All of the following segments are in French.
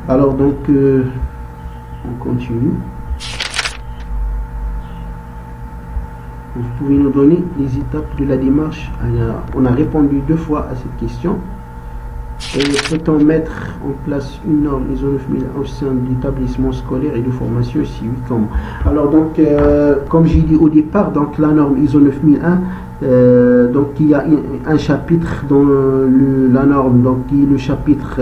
Alors donc, on continue. Vous pouvez nous donner les étapes de la démarche. On a répondu 2 fois à cette question. Peut-on mettre en place une norme ISO 9001 au sein de l'établissement scolaire et de formation si oui, comment? Alors donc, comme j'ai dit au départ, donc la norme ISO 9001, donc il y a un chapitre dans la norme, donc qui est le chapitre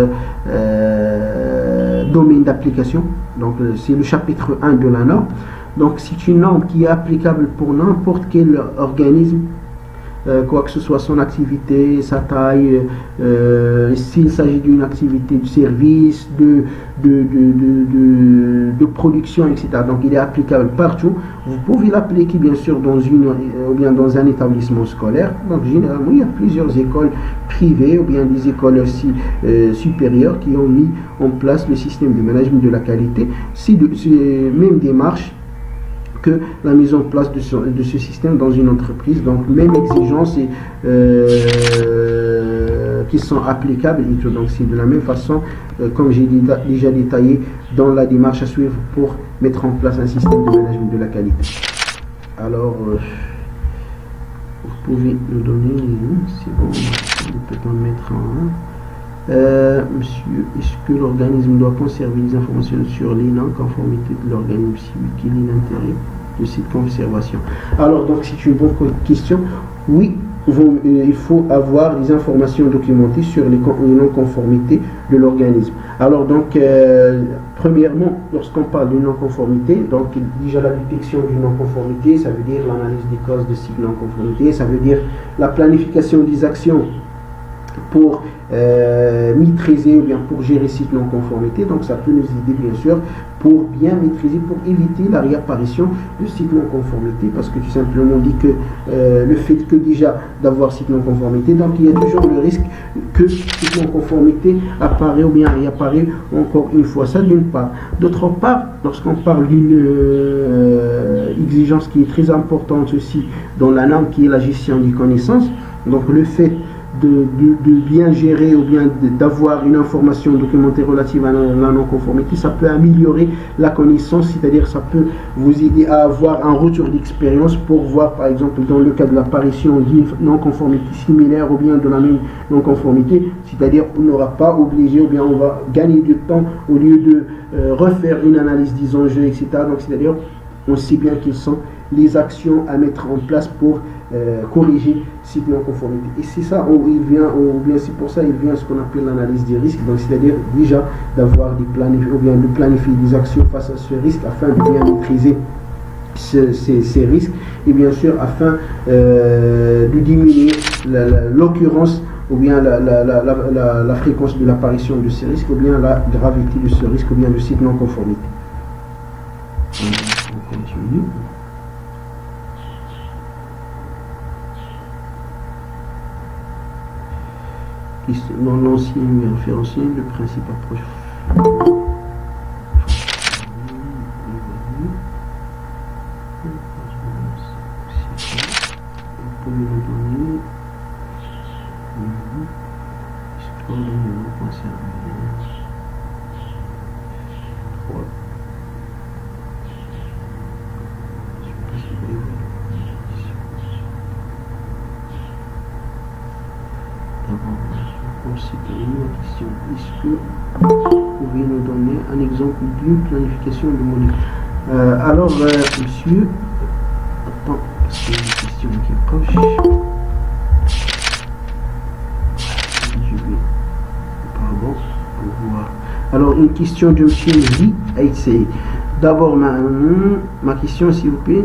domaine d'application. Donc c'est le chapitre 1 de la norme. Donc c'est une norme qui est applicable pour n'importe quel organisme, quoi que ce soit son activité, sa taille, s'il s'agit d'une activité de service, de production, etc. Donc il est applicable partout. Vous pouvez l'appliquer bien sûr dans ou bien dans un établissement scolaire. Donc généralement il y a plusieurs écoles privées ou bien des écoles aussi supérieures qui ont mis en place le système de management de la qualité. C'est même démarche que la mise en place de ce système dans une entreprise. Donc même exigences qui sont applicables et tout. Donc c'est de la même façon, comme j'ai déjà détaillé dans la démarche à suivre pour mettre en place un système de management de la qualité. Alors vous pouvez nous donner, c'est bon, on peut en mettre en monsieur, est-ce que l'organisme doit conserver des informations sur les non-conformités de l'organisme si oui, quel est l'intérêt de cette conservation? Alors donc c'est une bonne question. Oui, il faut avoir des informations documentées sur les non-conformités de l'organisme. Alors donc premièrement, lorsqu'on parle de non-conformité, donc déjà la détection d'une non-conformité, ça veut dire l'analyse des causes de cette non-conformité, ça veut dire la planification des actions pour maîtriser ou bien pour gérer cette non-conformité. Donc ça peut nous aider bien sûr pour bien maîtriser, pour éviter la réapparition de cette non-conformité, parce que tout simplement on dit que le fait que déjà d'avoir cette non-conformité, donc il y a toujours le risque que cette non-conformité apparaît ou bien réapparaît encore une fois, ça d'une part. D'autre part, lorsqu'on parle d'une exigence qui est très importante aussi dans la norme, qui est la gestion des connaissances, donc le fait de bien gérer ou bien d'avoir une information documentée relative à la non-conformité, ça peut améliorer la connaissance, c'est-à-dire ça peut vous aider à avoir un retour d'expérience pour voir par exemple dans le cas de l'apparition d'une non-conformité similaire ou bien de la même non-conformité, c'est-à-dire on n'aura pas obligé ou bien on va gagner du temps au lieu de refaire une analyse des enjeux, etc. Donc c'est-à-dire on sait bien quelles sont les actions à mettre en place pour corriger cette non-conformité. Et c'est ça où il vient, ou bien c'est pour ça il vient ce qu'on appelle l'analyse des risques. Donc c'est-à-dire déjà d'avoir ou bien de planifier des actions face à ce risque afin de bien maîtriser ces risques et bien sûr afin de diminuer l'occurrence ou bien la fréquence de l'apparition de ces risques ou bien la gravité de ce risque ou bien de cette non-conformité. On continue. Dans l'ancien référentiel, le principe approche. Vous pouvez le donner. Est-ce que vous pouvez nous donner un exemple d'une planification de module? Alors, monsieur, attends, parce qu'il y a une question qui est proche. Je vais, pardon, pour voir. Alors, une question de monsieur J. D'abord, ma question, s'il vous plaît.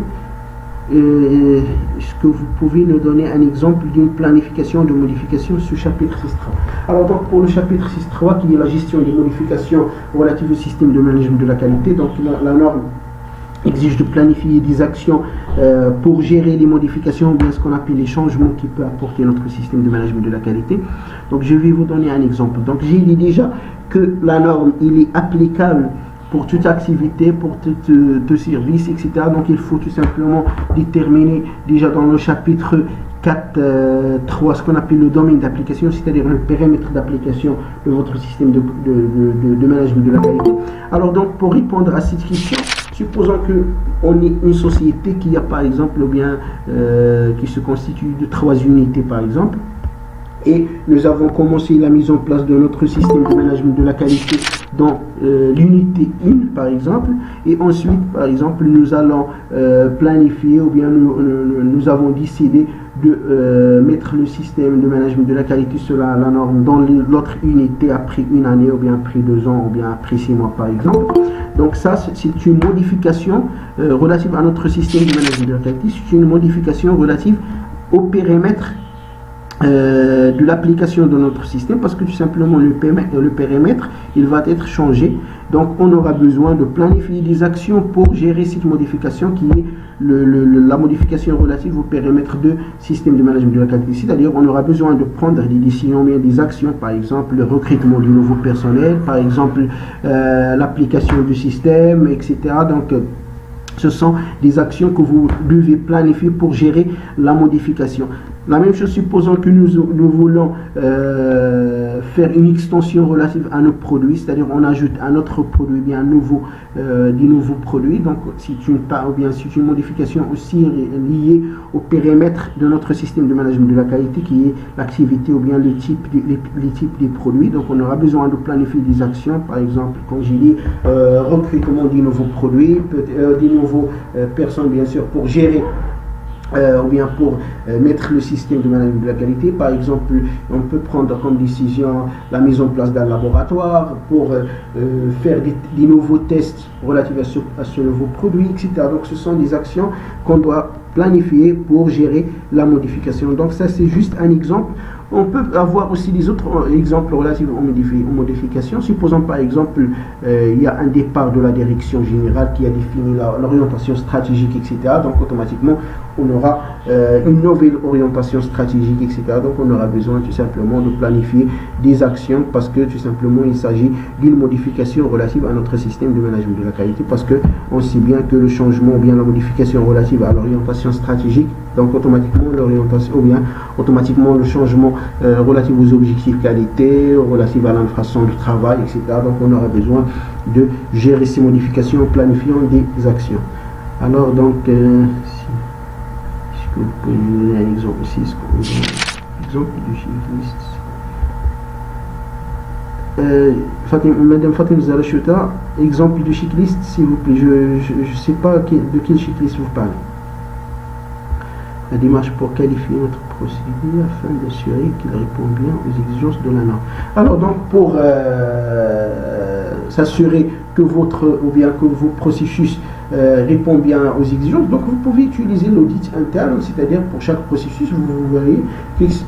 Est-ce que vous pouvez nous donner un exemple d'une planification de modification sur chapitre 6.3? Alors donc pour le chapitre 6.3 qui est la gestion des modifications relatives au système de management de la qualité, donc la norme exige de planifier des actions pour gérer les modifications ou bien ce qu'on appelle les changements qui peut apporter notre système de management de la qualité. Donc je vais vous donner un exemple. Donc j'ai dit déjà que la norme il est applicable pour toute activité, pour tout service, etc. Donc il faut tout simplement déterminer déjà dans le chapitre 4.3, ce qu'on appelle le domaine d'application, c'est-à-dire le périmètre d'application de votre système de management de la qualité. Alors donc, pour répondre à cette question, supposons qu'on est une société qui a par exemple, ou bien qui se constitue de 3 unités par exemple, et nous avons commencé la mise en place de notre système de management de la qualité dans l'unité 1 par exemple, et ensuite par exemple nous allons planifier, ou bien nous avons décidé de mettre le système de management de la qualité sur la norme dans l'autre unité après 1 année, ou bien après 2 ans, ou bien après 6 mois par exemple. Donc ça, c'est une modification relative à notre système de management de la qualité, c'est une modification relative au périmètre de l'application de notre système, parce que tout simplement le périmètre il va être changé. Donc on aura besoin de planifier des actions pour gérer cette modification qui est la modification relative au périmètre de système de management de la qualité. C'est-à-dire on aura besoin de prendre des décisions, bien des actions, par exemple le recrutement du nouveau personnel, par exemple l'application du système, etc. Donc ce sont des actions que vous devez planifier pour gérer la modification. La même chose, supposons que nous voulons faire une extension relative à nos produits, c'est-à-dire on ajoute un autre produit, bien des nouveaux produits. Donc c'est une modification aussi liée au périmètre de notre système de management de la qualité, qui est l'activité ou bien les types des produits. Donc on aura besoin de planifier des actions, par exemple, comme j'ai dit, recrutement des nouveaux produits, des nouveaux personnes bien sûr pour gérer ou bien pour mettre le système de management de la qualité. Par exemple, on peut prendre comme décision la mise en place d'un laboratoire pour faire des nouveaux tests relatifs à ce nouveau produit, etc. Donc ce sont des actions qu'on doit planifier pour gérer la modification. Donc ça, c'est juste un exemple. On peut avoir aussi des autres exemples relatifs aux modifications. Supposons par exemple, il y a un départ de la direction générale qui a défini l'orientation stratégique, etc. Donc automatiquement, on aura une nouvelle orientation stratégique, etc. Donc on aura besoin tout simplement de planifier des actions, parce que tout simplement il s'agit d'une modification relative à notre système de management de la qualité, parce que on sait bien que le changement ou bien la modification relative à l'orientation stratégique, donc automatiquement l'orientation ou bien automatiquement le changement relatif aux objectifs qualité, relatif à l'infraction du travail, etc. Donc on aura besoin de gérer ces modifications en planifiant des actions. Alors donc est-ce que vous pouvez nous donner un exemple aussi, exemple du checklist. Madame Fatima Zarachouta, exemple de checklist s'il vous plaît. Je ne sais pas de quel checklist vous parlez. La démarche pour qualifier notre procédé afin d'assurer qu'il répond bien aux exigences de la norme. Alors donc pour s'assurer que vos processus répond bien aux exigences, donc vous pouvez utiliser l'audit interne, c'est-à-dire pour chaque processus vous verrez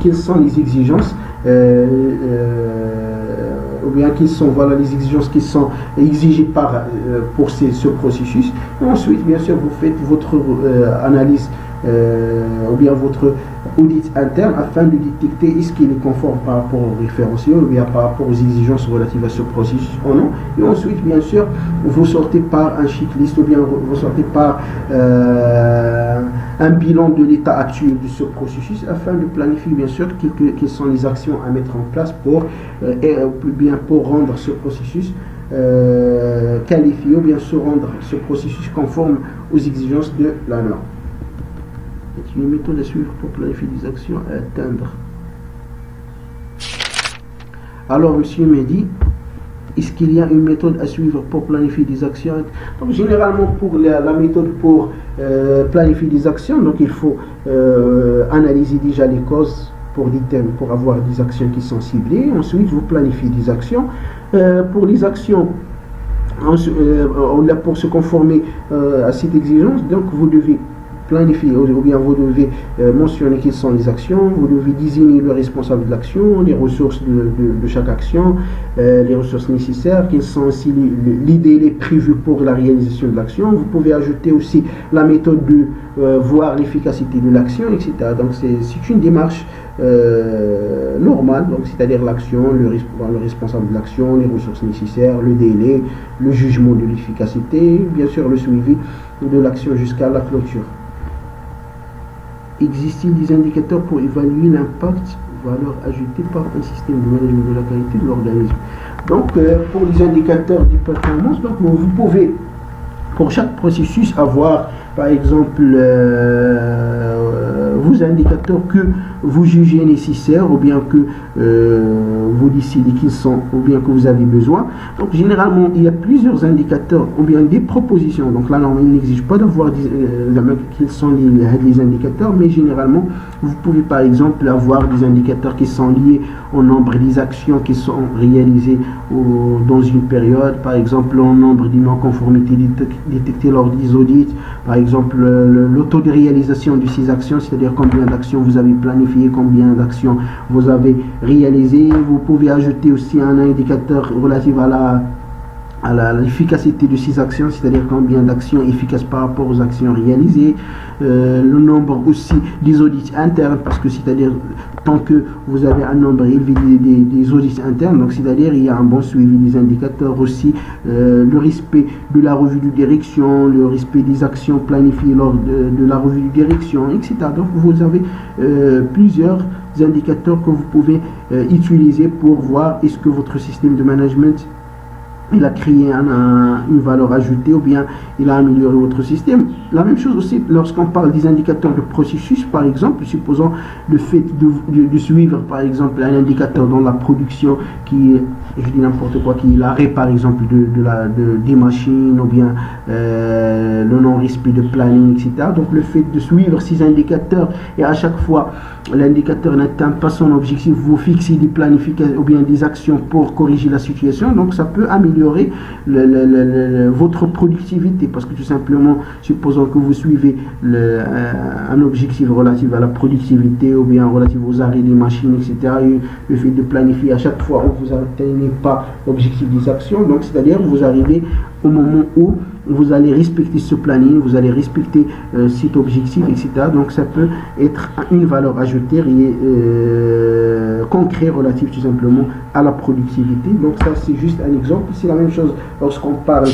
quelles sont les exigences ou bien quelles sont les exigences qui sont exigées pour ce processus. Et ensuite bien sûr vous faites votre analyse ou bien votre audit interne afin de détecter est-ce qu'il est conforme par rapport au référentiel ou bien par rapport aux exigences relatives à ce processus ou non. Et ensuite bien sûr vous sortez par un checklist ou bien vous sortez par un bilan de l'état actuel de ce processus afin de planifier bien sûr quelles sont les actions à mettre en place pour rendre ce processus qualifié ou bien se rendre ce processus conforme aux exigences de la norme. C'est une méthode à suivre pour planifier des actions à atteindre. Alors, monsieur Mehdi, est-ce qu'il y a une méthode à suivre pour planifier des actions? Donc, généralement, pour la méthode pour planifier des actions, donc il faut analyser déjà les causes pour avoir des actions qui sont ciblées. Ensuite, vous planifiez des actions. Pour les actions, pour se conformer à cette exigence, donc vous devez planifier ou bien vous devez mentionner quelles sont les actions, vous devez désigner le responsable de l'action, les ressources de chaque action, les ressources nécessaires, quels sont aussi les délais prévus pour la réalisation de l'action. Vous pouvez ajouter aussi la méthode de voir l'efficacité de l'action, etc. Donc c'est une démarche normale, donc c'est-à-dire l'action, le responsable de l'action, les ressources nécessaires, le délai, le jugement de l'efficacité, bien sûr le suivi de l'action jusqu'à la clôture. existe-t-il des indicateurs pour évaluer l'impact valeur ajoutée par un système de management de la qualité de l'organisme? Donc, pour les indicateurs de performance, donc, vous pouvez, pour chaque processus, avoir, par exemple, vos indicateurs que vous jugez nécessaires ou bien que vous décidez qu'ils sont ou bien que vous avez besoin. Donc généralement il y a plusieurs indicateurs ou bien des propositions. Donc la norme n'exige pas d'avoir qu'ils sont les indicateurs, mais généralement vous pouvez par exemple avoir des indicateurs qui sont liés au nombre des actions qui sont réalisées dans une période, par exemple au nombre des non-conformités détectées lors des audits, par exemple le taux de réalisation de ces actions, c'est-à-dire combien d'actions vous avez planifié, combien d'actions vous avez réalisé. Vous pouvez ajouter aussi un indicateur relatif à l'efficacité de ces actions, c'est-à-dire combien d'actions efficaces par rapport aux actions réalisées, le nombre aussi des audits internes, parce que c'est-à-dire tant que vous avez un nombre élevé des audits internes, donc c'est-à-dire il y a un bon suivi des indicateurs aussi, le respect de la revue de direction, le respect des actions planifiées lors de la revue de direction, etc. Donc vous avez plusieurs indicateurs que vous pouvez utiliser pour voir est-ce que votre système de management il a créé une valeur ajoutée ou bien il a amélioré votre système. La même chose aussi lorsqu'on parle des indicateurs de processus, par exemple, supposons le fait de suivre par exemple un indicateur dans la production qui est, je dis n'importe quoi, qui est l'arrêt par exemple des machines ou bien le non-respect de planning, etc. Donc le fait de suivre ces indicateurs et à chaque fois l'indicateur n'atteint pas son objectif, vous fixez des planifications ou bien des actions pour corriger la situation, donc ça peut améliorer votre productivité, parce que tout simplement, supposons que vous suivez un objectif relatif à la productivité ou bien relatif aux arrêts des machines, etc. Et le fait de planifier à chaque fois où vous n'atteignez pas l'objectif des actions, donc c'est-à-dire vous arrivez au moment où vous allez respecter ce planning, vous allez respecter cet objectif, etc. Donc ça peut être une valeur ajoutée concrète relative tout simplement à la productivité. Donc ça c'est juste un exemple. C'est la même chose lorsqu'on parle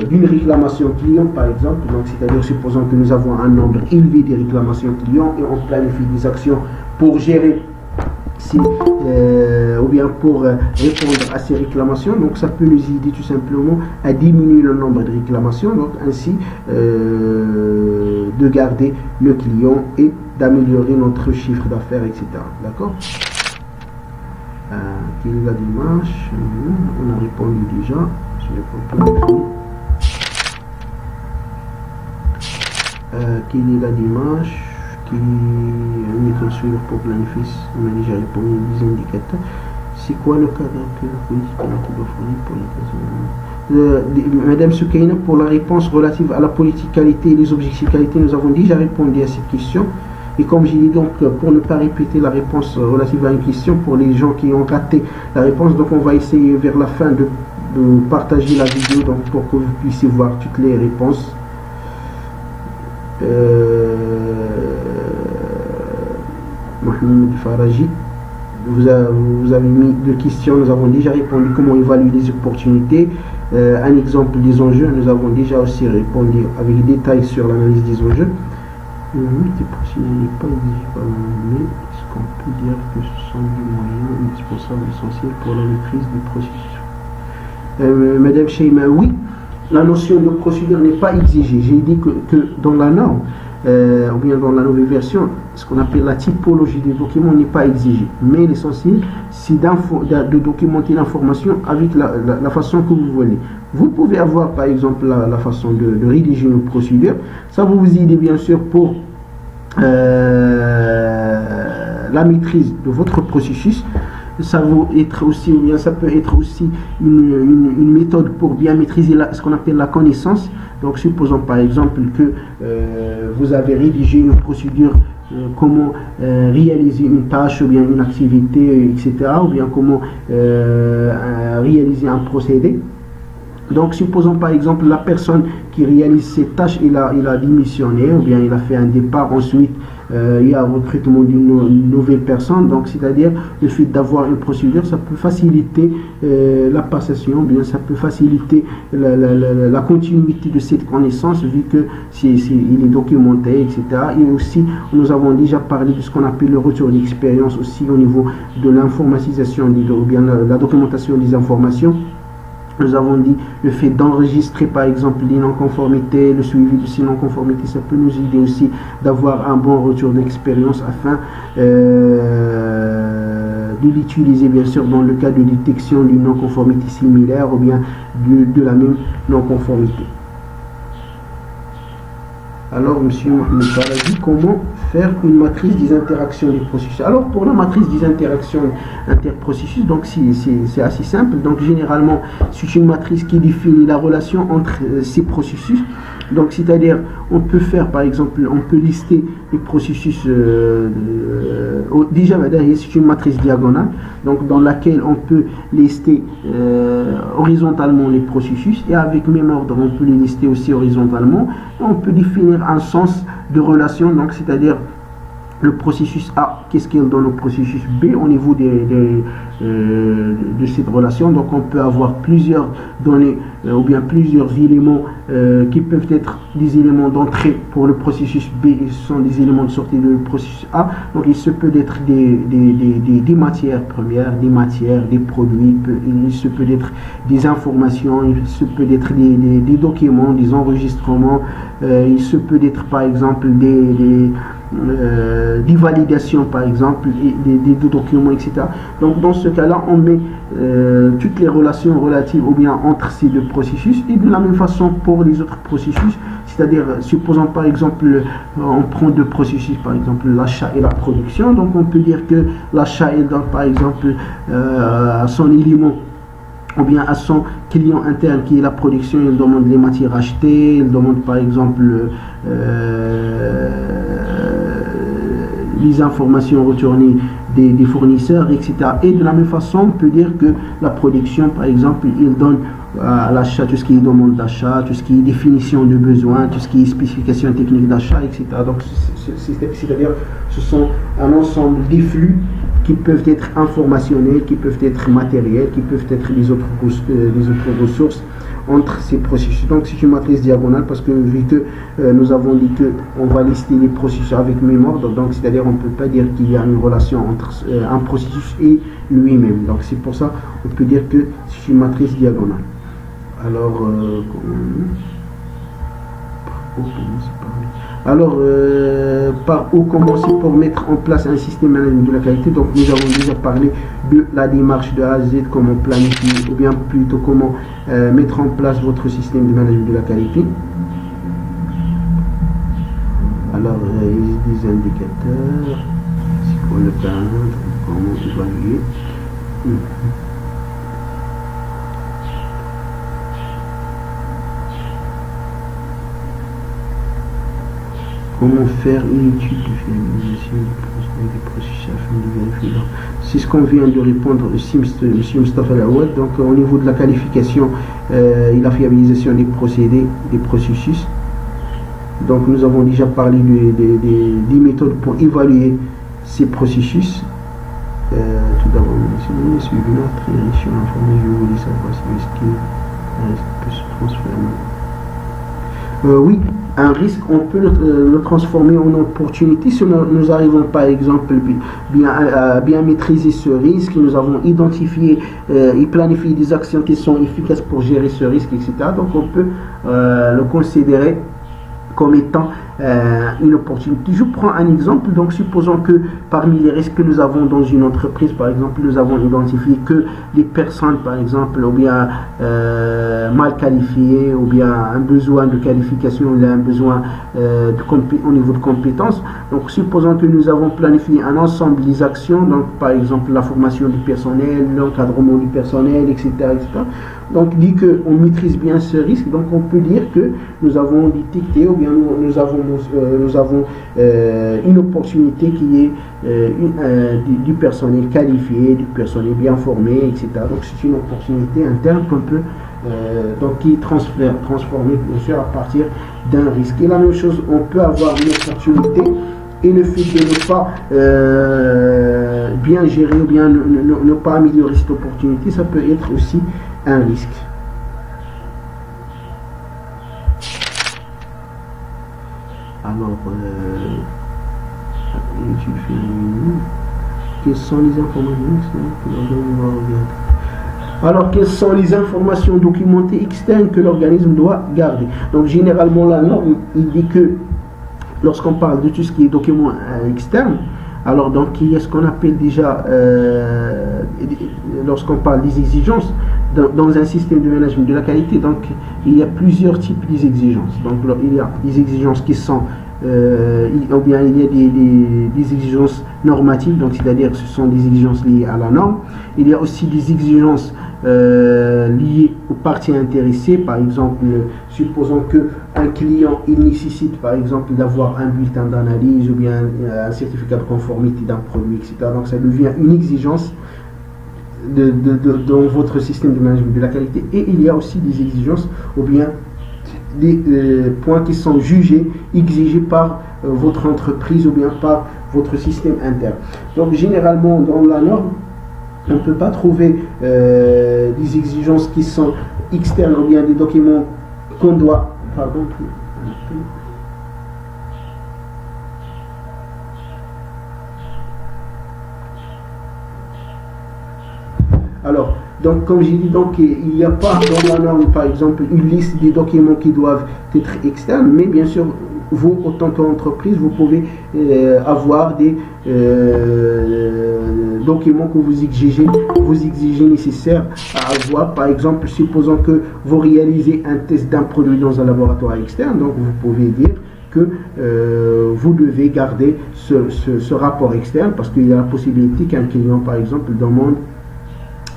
d'une réclamation client par exemple. Donc c'est-à-dire supposons que nous avons un nombre élevé de réclamations clients et on planifie des actions pour gérer ou bien pour répondre à ces réclamations. Donc ça peut nous aider tout simplement à diminuer le nombre de réclamations, donc ainsi de garder le client et d'améliorer notre chiffre d'affaires, etc. D'accord. Quelle est la démarche? On a répondu déjà. Je n'ai pas écrit. Quelle est la démarche? Une méthode suivre pour planifier, on a déjà répondu des indicateurs. C'est quoi le cadre que la politique doit fournir pour les Madame Soukaina, pour la réponse relative à la politique qualité et les objectifs qualité, nous avons déjà répondu à cette question. Et comme j'ai dit, donc, pour ne pas répéter la réponse relative à une question, pour les gens qui ont raté la réponse, donc on va essayer vers la fin de partager la vidéo donc, pour que vous puissiez voir toutes les réponses. Mohamed Faraji, vous avez mis deux questions, nous avons déjà répondu comment évaluer les opportunités, un exemple des enjeux, nous avons déjà aussi répondu avec détails sur l'analyse des enjeux. Le multiprofil n'est pas exigé par la norme, mais est-ce qu'on peut dire que ce sont des moyens indispensables essentiels pour la maîtrise du processus? Madame Sheima, oui, la notion de procédure n'est pas exigée. J'ai dit que dans la norme, ou bien dans la nouvelle version, ce qu'on appelle la typologie des documents n'est pas exigée. Mais l'essentiel, c'est de documenter l'information avec la façon que vous voulez. Vous pouvez avoir par exemple la façon de rédiger une procédure. Ça va vous aider bien sûr pour la maîtrise de votre processus. Ça peut être aussi une méthode pour bien maîtriser ce qu'on appelle la connaissance. Donc supposons par exemple que vous avez rédigé une procédure, comment réaliser une tâche ou bien une activité, etc. ou bien comment réaliser un procédé. Donc supposons par exemple la personne qui réalise cette tâche, il a démissionné ou bien il a fait un départ, ensuite il y a recrutement d'une nouvelle personne. Donc, c'est-à-dire le fait d'avoir une procédure, ça peut faciliter la passation, bien ça peut faciliter la continuité de cette connaissance vu que il est documenté, etc. Et aussi, nous avons déjà parlé de ce qu'on appelle le retour d'expérience aussi au niveau de l'informatisation, ou bien la documentation des informations. Nous avons dit le fait d'enregistrer par exemple les non-conformités, le suivi de ces non-conformités, ça peut nous aider aussi d'avoir un bon retour d'expérience afin de l'utiliser bien sûr dans le cas de détection d'une non-conformité similaire ou bien de la même non-conformité. Alors, monsieur Mohamed Paradis, comment faire une matrice des interactions des processus? Alors, pour la matrice des interactions interprocessus, donc c'est assez simple. Donc, généralement, c'est une matrice qui définit la relation entre ces processus. Donc, c'est-à-dire, on peut faire, par exemple, on peut lister les processus. Déjà, c'est une matrice diagonale, donc dans laquelle on peut lister horizontalement les processus, et avec même ordre, on peut les lister aussi horizontalement. Et on peut définir un sens de relation, donc c'est-à-dire le processus A, qu'est-ce qu'il donne au processus B au niveau de cette relation. Donc on peut avoir plusieurs données ou bien plusieurs éléments qui peuvent être des éléments d'entrée pour le processus B et ce sont des éléments de sortie du processus A. Donc il se peut d'être des matières premières, des matières, des produits, il se peut d'être des informations, il se peut d'être des documents, des enregistrements, il se peut d'être par exemple des validations par exemple, des documents, etc. Donc dans ce cas-là, on met toutes les relations relatives ou bien entre ces deux processus, et de la même façon pour les autres processus, c'est-à-dire supposons par exemple on prend deux processus, par exemple l'achat et la production. Donc on peut dire que l'achat est donc par exemple à son élément ou bien à son client interne qui est la production, il demande les matières achetées, il demande par exemple les informations retournées des fournisseurs, etc. Et de la même façon, on peut dire que la production, par exemple, il donne à l'achat tout ce qui est demande d'achat, tout ce qui est définition de besoin, tout ce qui est spécification technique d'achat, etc. Donc, c'est-à-dire, ce sont un ensemble des flux qui peuvent être informationnels, qui peuvent être matériels, qui peuvent être les autres ressources entre ces processus. Donc c'est une matrice diagonale parce que vu que nous avons dit que on va lister les processus avec même ordre, donc c'est-à-dire on ne peut pas dire qu'il y a une relation entre un processus et lui-même. Donc c'est pour ça on peut dire que c'est une matrice diagonale. Alors par où commencer pour mettre en place un système management de la qualité. Donc nous avons déjà parlé de la démarche de A à Z, comment planifier ou bien plutôt comment mettre en place votre système de management de la qualité. Alors il y a des indicateurs, c'est quoi le paramètre, comment évaluer. Comment faire une étude de finalisation des processus afin de vérifier. C'est ce qu'on vient de répondre aussi, M. Mustafa Lawad. Donc au niveau de la qualification et la fiabilisation des procédés, des processus. Donc nous avons déjà parlé des méthodes pour évaluer ces processus. Tout d'abord, suivi très riche en information, je voulais savoir si ce qui peut se transformer. Oui, un risque, on peut le transformer en opportunité si nous arrivons par exemple bien maîtriser ce risque, nous avons identifié et planifié des actions qui sont efficaces pour gérer ce risque, etc. Donc on peut le considérer comme étant une opportunité. Je prends un exemple. Donc supposons que parmi les risques que nous avons dans une entreprise, par exemple, nous avons identifié que les personnes, par exemple, ou bien mal qualifiées, ou bien un besoin de qualification, ou un besoin au niveau de compétences. Donc supposons que nous avons planifié un ensemble des actions, donc par exemple la formation du personnel, l'encadrement du personnel, etc., etc. Donc dit qu'on maîtrise bien ce risque, donc on peut dire que nous avons détecté ou bien nous avons une opportunité qui est du personnel qualifié, du personnel bien formé, etc. Donc c'est une opportunité interne qu'on peut donc qui est transformée bien sûr à partir d'un risque. Et la même chose, on peut avoir une opportunité et le fait de ne pas bien gérer ou bien ne pas améliorer cette opportunité, ça peut être aussi un risque. Alors, quelles sont les informations documentées externes que l'organisme doit garder? Donc généralement la norme, il dit que lorsqu'on parle de tout ce qui est documents externes, alors donc il y a ce qu'on appelle déjà, lorsqu'on parle des exigences, dans un système de management de la qualité, donc il y a plusieurs types d'exigences. Donc il y a des exigences qui sont, ou bien il y a des exigences normatives, donc c'est-à-dire que ce sont des exigences liées à la norme. Il y a aussi des exigences liées aux parties intéressées. Par exemple, supposons qu'un client il nécessite par exemple d'avoir un bulletin d'analyse ou bien un certificat de conformité d'un produit, etc. Donc ça devient une exigence dans votre système de management de la qualité. Et il y a aussi des exigences ou bien des points qui sont jugés, exigés par votre entreprise ou bien par votre système interne. Donc généralement dans la norme, on ne peut pas trouver des exigences qui sont externes ou bien des documents qu'on doit... Pardon. Alors, donc comme j'ai dit, donc il n'y a pas dans la norme, par exemple, une liste des documents qui doivent être externes, mais bien sûr, vous, autant qu'entreprise, vous pouvez avoir des documents que vous exigez nécessaires à avoir. Par exemple, supposons que vous réalisez un test d'un produit dans un laboratoire externe, donc vous pouvez dire que vous devez garder ce rapport externe, parce qu'il y a la possibilité qu'un client, par exemple, demande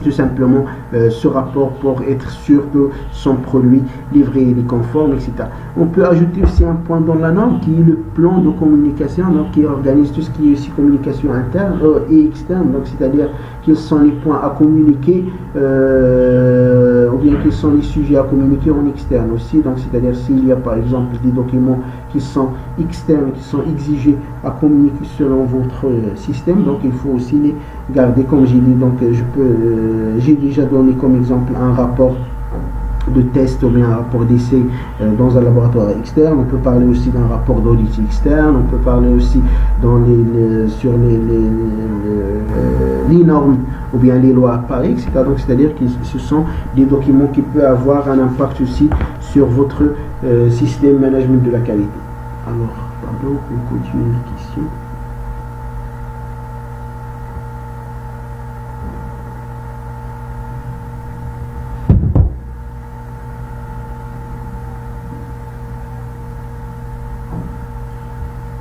tout simplement ce rapport pour être sûr que son produit livré est conforme, etc. On peut ajouter aussi un point dans la norme qui est le plan de communication, donc qui organise tout ce qui est aussi communication interne et externe, donc c'est-à-dire quels sont les points à communiquer ou bien quels sont les sujets à communiquer en externe aussi, donc c'est-à-dire s'il y a par exemple des documents qui sont externes, qui sont exigés à communiquer selon votre système, donc il faut aussi les garder, comme j'ai dit. Donc j'ai déjà donné comme exemple un rapport de test ou bien un rapport d'essai dans un laboratoire externe. On peut parler aussi d'un rapport d'audit externe. On peut parler aussi sur les normes ou bien les lois à Paris, etc. Donc c'est-à-dire que ce sont des documents qui peuvent avoir un impact aussi sur votre système management de la qualité. Alors, pardon, on continue les questions.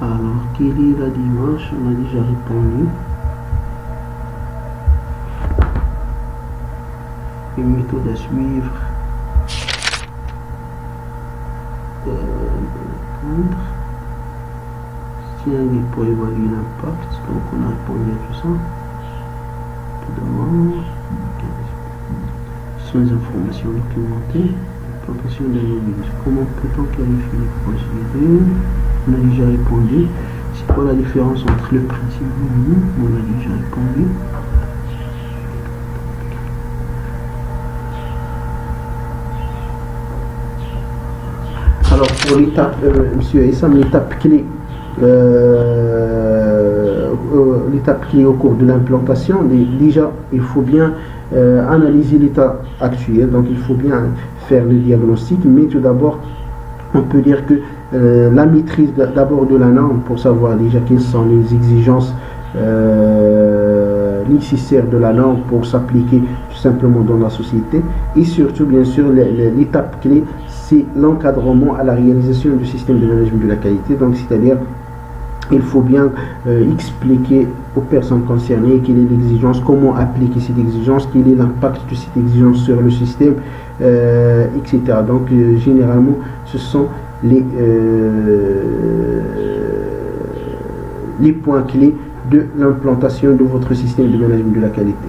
Alors, quelle est la démarche? On a déjà répondu. Les méthodes à suivre. Pour évaluer l'impact, donc on a répondu à tout ça. Tout d'abord, ce sont les informations documentées. Implantation de l'analyse. Comment peut-on qualifier les procédures? On a déjà répondu. C'est quoi la différence entre le principe et le minimum? On a déjà répondu. Alors pour l'étape, monsieur Essam, l'étape clé. L'étape clé au cours de l'implantation, déjà il faut bien analyser l'état actuel, donc il faut bien faire le diagnostic, mais tout d'abord on peut dire que la maîtrise d'abord de la norme pour savoir déjà quelles sont les exigences nécessaires de la norme pour s'appliquer tout simplement dans la société, et surtout bien sûr l'étape clé c'est l'encadrement à la réalisation du système de management de la qualité, donc c'est-à-dire il faut bien expliquer aux personnes concernées quelle est l'exigence, comment appliquer cette exigence, quel est l'impact de cette exigence sur le système, etc. Donc généralement ce sont les points clés de l'implantation de votre système de management de la qualité.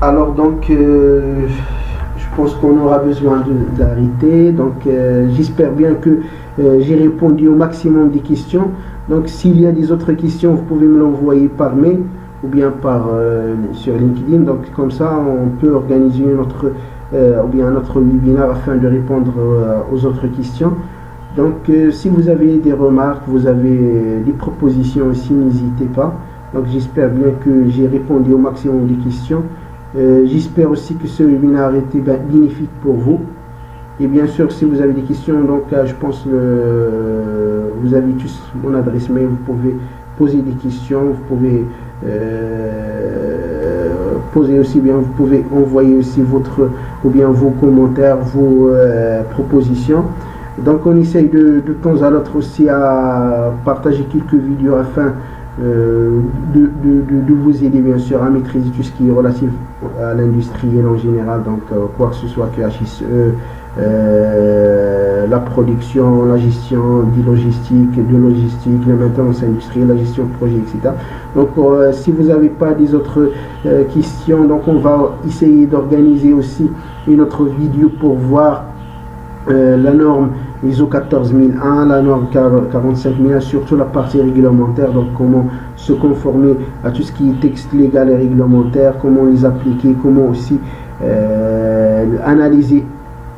Alors donc, je pense qu'on aura besoin d'arrêter. Donc, j'espère bien que j'ai répondu au maximum des questions. Donc, s'il y a des autres questions, vous pouvez me l'envoyer par mail ou bien sur LinkedIn. Donc, comme ça, on peut organiser notre webinaire afin de répondre aux autres questions. Donc, si vous avez des remarques, vous avez des propositions aussi, n'hésitez pas. Donc, j'espère bien que j'ai répondu au maximum des questions. J'espère aussi que ce webinaire était bénéfique pour vous. Et bien sûr, si vous avez des questions, donc je pense vous avez tous mon adresse mail, vous pouvez poser des questions, vous pouvez poser aussi bien, vous pouvez envoyer aussi vos commentaires, vos propositions. Donc on essaye de temps à l'autre aussi à partager quelques vidéos afin de vous aider bien sûr à maîtriser tout ce qui est relatif à l'industriel en général, donc quoi que ce soit que HSE, la production, la gestion de logistique, la maintenance industrielle, la gestion de projet, etc. Donc si vous n'avez pas des autres questions, donc on va essayer d'organiser aussi une autre vidéo pour voir la norme ISO 14001, la norme 45001, surtout la partie réglementaire, donc comment se conformer à tout ce qui est texte légal et réglementaire, comment les appliquer, comment aussi analyser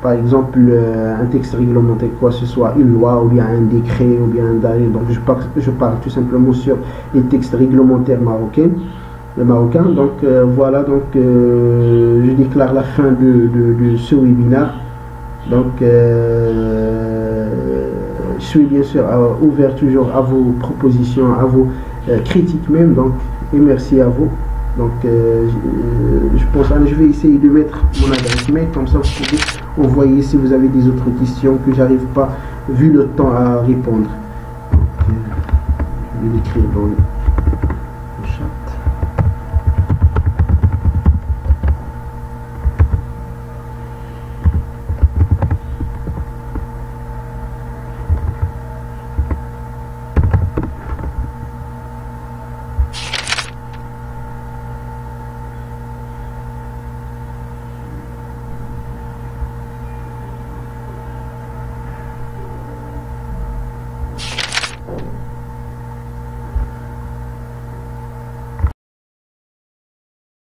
par exemple un texte réglementaire, quoi ce soit une loi ou bien un décret ou bien un arrêt. Donc je parle tout simplement sur les textes réglementaires marocains. Donc voilà, donc je déclare la fin de ce webinaire. Donc je suis bien sûr ouvert toujours à vos propositions, à vos critiques même, donc, et merci à vous. Donc je pense que je vais essayer de mettre mon adresse mail, comme ça vous pouvez envoyer si vous avez des autres questions que j'arrive pas vu le temps à répondre. Donc, je vais l'écrire dans le